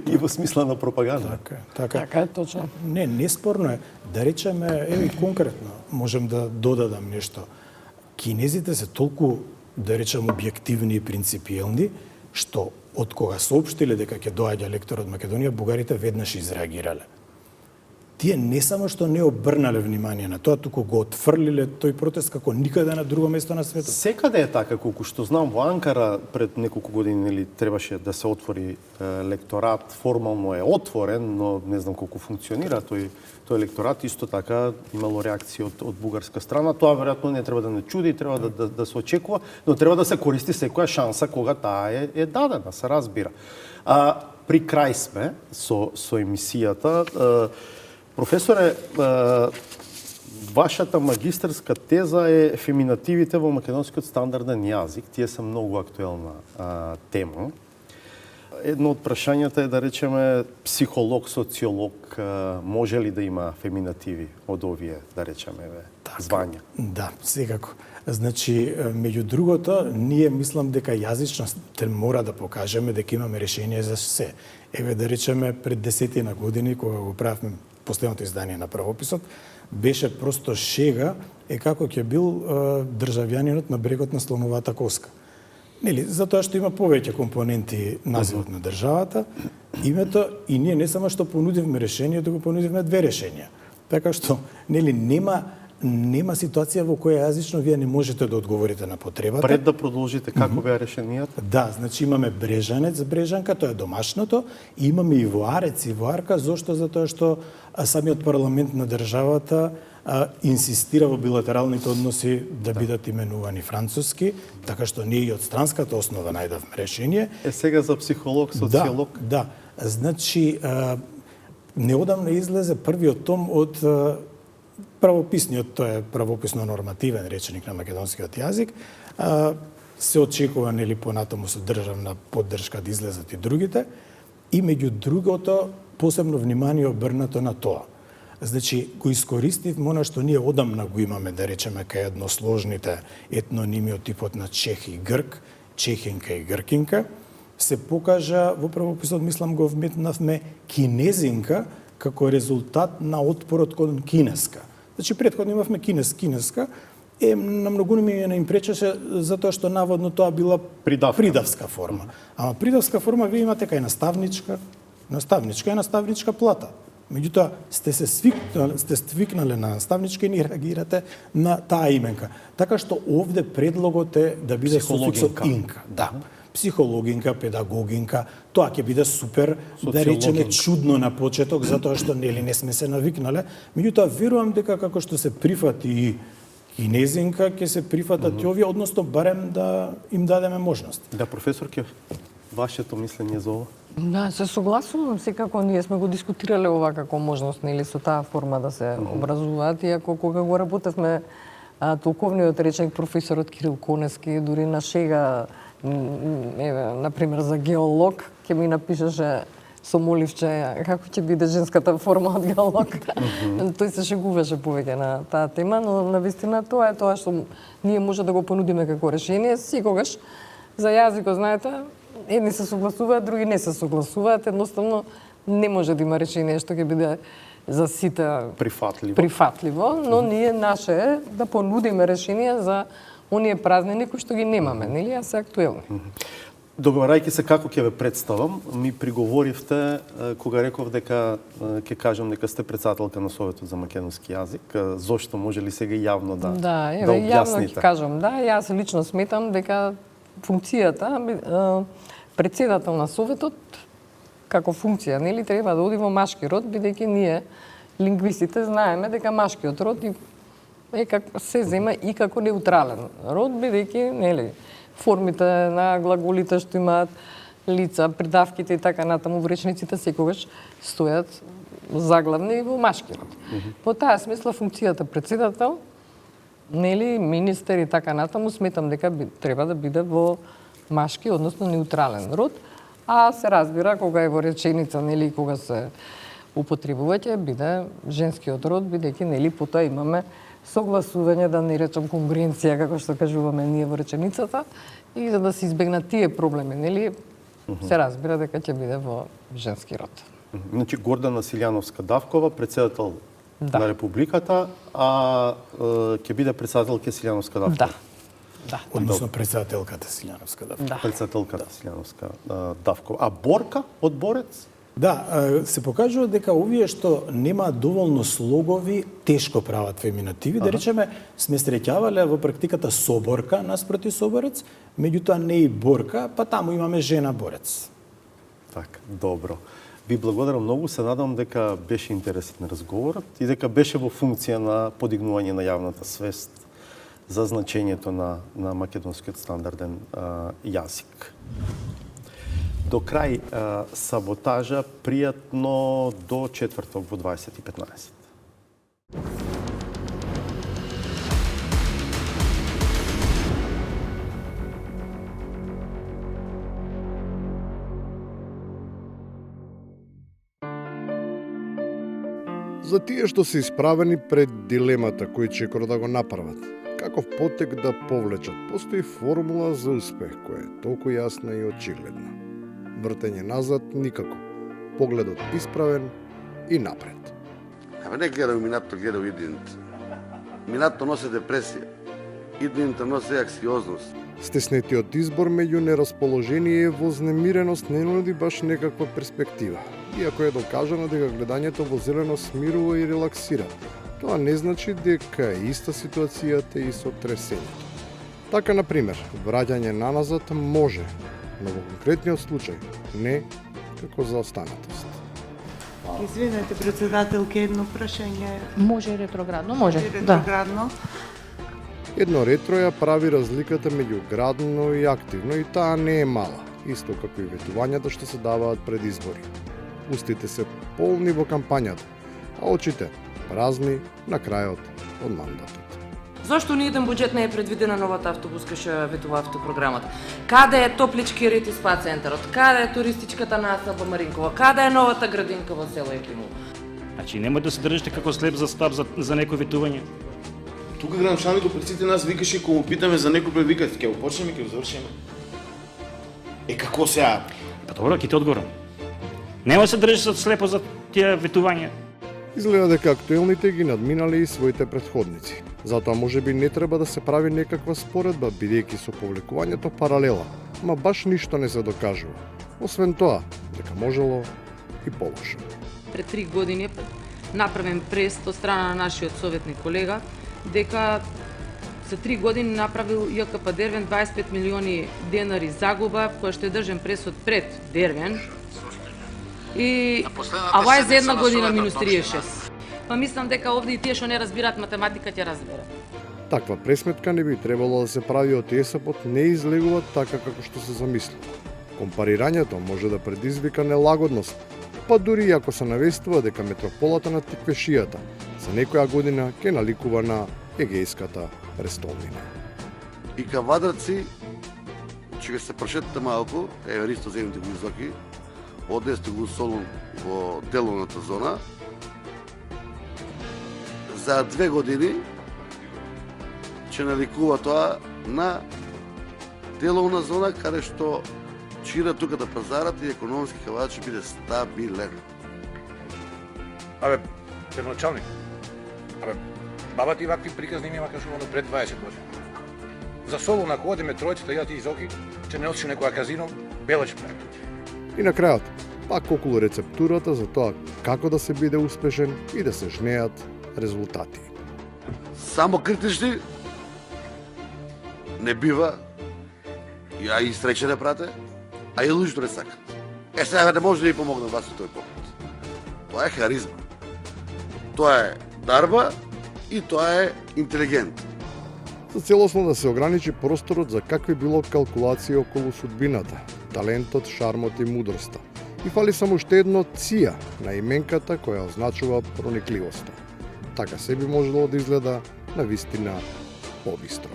и во смисла на пропаганда. Така е точно. Не спорно е. Да речеме, еви конкретно, можем да додадам нешто. Кинезите се толку, да речем, објективни и принципиелни, што од кога соопштиле дека ќе доаѓа лектор од Македонија, бугарите веднаш изреагирале. тие не само што не обрнале внимание на тоа, туку го отфрлиле тој протест како никаде на друго место на светот. Секаде е така, колку што знам, во Анкара пред неколку години нели требаше да се отвори лекторат, формално е отворен, но не знам колку функционира тој лекторат, исто така имало реакција од бугарска страна. Тоа веројатно не треба да не чуди, треба да се очекува, но треба да се користи секоја шанса кога таа е дадена, се разбира. При крај сме со емисијата. Професоре, вашата магистарска теза е феминативите во македонскиот стандарден јазик. Тие се многу актуелна тема. Едно од прашањата е, да речеме, психолог, социолог, може ли да има феминативи од овие, да речеме, звања? Да, секако. Значи, меѓу другото, ние мислам дека јазичност мора да покажеме дека имаме решение за се. Еве, да речеме, пред 10 години, кога го правевме последното издание на правописот, беше просто шега како ќе бил државјанинот на брегот на слоновата коска. Нели, затоа што има повеќе компоненти називот на државата, името, и ние не само што понудивме решение, туку понудивме две решенија. Така што, нели, нема ситуација во која јазично вие не можете да одговорите на потребата. Пред да продолжите, како беа решенијата? Да, значи имаме брежанец, брежанка, тоа е домашното, и имаме и воарец и воарка, зошто? Затоа што самиот парламент на државата инсистира во билатералните односи да бидат именувани француски, така што ние и од странската основа најдавме решение. Сега за психолог, социолог? Да. Значи, неодамна излезе првиот том од правописниот, тоа е правописно-нормативен реченик на македонскиот јазик. Се очекува, нели, понатаму со државна поддршка да излезат и другите. И меѓу другото, посебно внимание обрнато на тоа. Значи, го искористивме она што ние одамна го имаме, да речеме, кај едносложните етноними од типот на чех и грк, чехинка и гркинка. Се покажа, во правописот, мислам, го вметнавме кинезинка како резултат на отпорот кон кинеска. Значи, претходно имавме кинеска, на многу ми не им пречеше затоа што наводно тоа била придавска форма. Ама придавска форма вие имате кај наставничка и наставничка плата. Меѓутоа, сте свикнале на наставничка и не реагирате на таа именка. Така што овде предлогот е да биде суфиксот инка. Да. Психологинка, педагогинка, тоа ќе биде супер, да речеме, чудно на почеток, затоа што нели не сме се навикнале. Меѓутоа, верувам дека како што се прифати и кинезинка, ќе се прифатат и овие, односно барем да им дадеме можност. Да, професор, вашето мислење за ова? Да, се согласувам, секако ние сме го дискутирале ова како можност, нели, со таа форма да се образуваат, иако кога го работевме толковниот речник професорот Кирил Конески, дури на шега, например, за геолог, ќе ми напишеше со моливче како ќе биде женската форма од геолог. Тој се шегуваше повеќе на таа тема, но навистина тоа е тоа што ние може да го понудиме како решение. Секогаш за јазикот, знаете, едни се согласуваат, други не се согласуваат, едноставно не може да има решение што ќе биде за сите прифатливо, но ние наше е да понудиме решение за оние празнини кои што ги немаме, нели, а се актуелни. Договарајќи се како ќе ве представам, ми приговоривте кога реков дека ќе кажам дека сте председателка на Советот за македонски јазик. Зошто, може ли сега јавно да објасните? Јавно ќе кажам, да, јас лично сметам дека функцијата председател на Советот како функција, нели, треба да оди во машки род, бидејќи ние лингвистите знаеме дека машкиот род се зема и како неутрален род, бидејќи, нели, формите на глаголите што имаат лица, придавките и така натаму во речниците секогаш стојат заглавни во машки род. По таа смисла функцијата председател, нели, министер и така натаму, сметам дека треба да биде во машки, односно неутрален род, а се разбира кога е во реченица, нели, кога се употребува ќе биде женскиот род, бидејќи, нели, потоа имаме согласување, да не речам конгруенција, како што кажуваме ние во реченицата, и за да се избегнат тие проблеми, нели, се разбира дека ќе биде во женски род. Значи, Гордана Силјановска-Давкова, председател на Републиката, а ќе биде председателка Силјановска-Давкова. Да. Односно председателката Силјановска-Давкова. Председателката Силјановска-Давкова. А Борка, одборец? Да, се покажува дека овие што нема доволно слогови, тешко прават феминативи. Да речеме, сме среќавале во практиката соборка наспроти соборец, меѓутоа не и борка, па таму имаме жена борец. Така, добро. Ви благодарам многу, се надам дека беше интересен разговорот и дека беше во функција на подигнување на јавната свест за значењето на македонскиот стандарден јазик. До крај саботажа, пријатно до четврток во 20:15. За тие што се исправени пред дилемата кој чекор да го направат, каков потек да повлечат, постои формула за успех која е толку јасна и очигледна. Вртење назад никако, погледот исправен и напред. Абе не гледа минато, гледа идените. Минато носи депресија, идените носи аксиозност. Стеснетиот избор меѓу нерасположение и вознемиреност не нуди баш некаква перспектива. Иако е докажано дека гледањето во зелено смирува и релаксира, тоа не значи дека е иста ситуацијата и со тресењето. Така, например, враќање наназад може, но во конкретниот случај не како заостанатост. Извинете, председателке, едно прашање. Може ретроградно, може. Ретроградно. Едно ретро ја прави разликата меѓу градно и активно и таа не е мала, исто како и ветувањата што се даваат пред избори. Устите се полни во кампањата, а очите празни на крајот од мандатот. Зошто ни еден буџет не е предвидена новата автобуска што ветува автопрограмата? Каде е топлички ред и спа центарот? Каде е туристичката населба Маринкова? Каде е новата градинка во село Екимово? Значи нема да се држите како слеп за стап за некој ветување. Тука гранчаникот пред сите нас викаше кога му питаме за некој предвикат, ќе го почнеме, ќе го завршиме. Како сега? Па добро, ќе ти одговорам. Нема се држи слепо за тие ветувања. Изгледа дека актуелните ги надминале и своите претходници. Затоа можеби не треба да се прави некаква споредба, бидејќи со повлекувањето паралела, ама баш ништо не се докажува. Освен тоа, дека можело и полошо. Пред 3 години направен прест од страна на нашиот советник колега, дека за 3 години направил ЈКП Дервен 25 милиони денари загуба, која што е држен пресод пред Дервен. И ова е за една година минус 36. Па мислам дека овде и тие што не разбираат математика ќе разберат. Таква пресметка не би требало да се прави од ЕСП-от, не излегува така како што се замисли. Компарирањето може да предизвика нелагодност, па дури и ако се навестува дека метрополата на Тиквешијата за некоја година ќе наликува на егејската престолнина. И кавадраци, ќе се прошетате малку, ристо земите го изоки, однесте го Солун во деловната зона. За 2 години ќе наликува тоа на деловна зона каде што чира тука да пазарат и економски кавадар ќе биде стабилен. Абе, началник. Абе, баба ти вакви приказни ми има кажувано пред 20 години. За Солун ако одиме тројцата ја ти изоки, ќе не носиш некоја казино, бела ќе прави. И на крајот, пак околу рецептурата за тоа како да се биде успешен и да се жнеат резултати. Само критични не бива, ја и среќа не прате, а и луѓето не сакат. Сега не може да ви помогнам вас во тој поглед. Тоа е харизма. Тоа е дарба и тоа е интелигент. За целосно да се ограничи просторот за какви било калкулации околу судбината, талентот, шармот и мудроста. И фали само уште едно ција на именката која означува проникливоста. Така се би можело да изгледа на вистина побистро.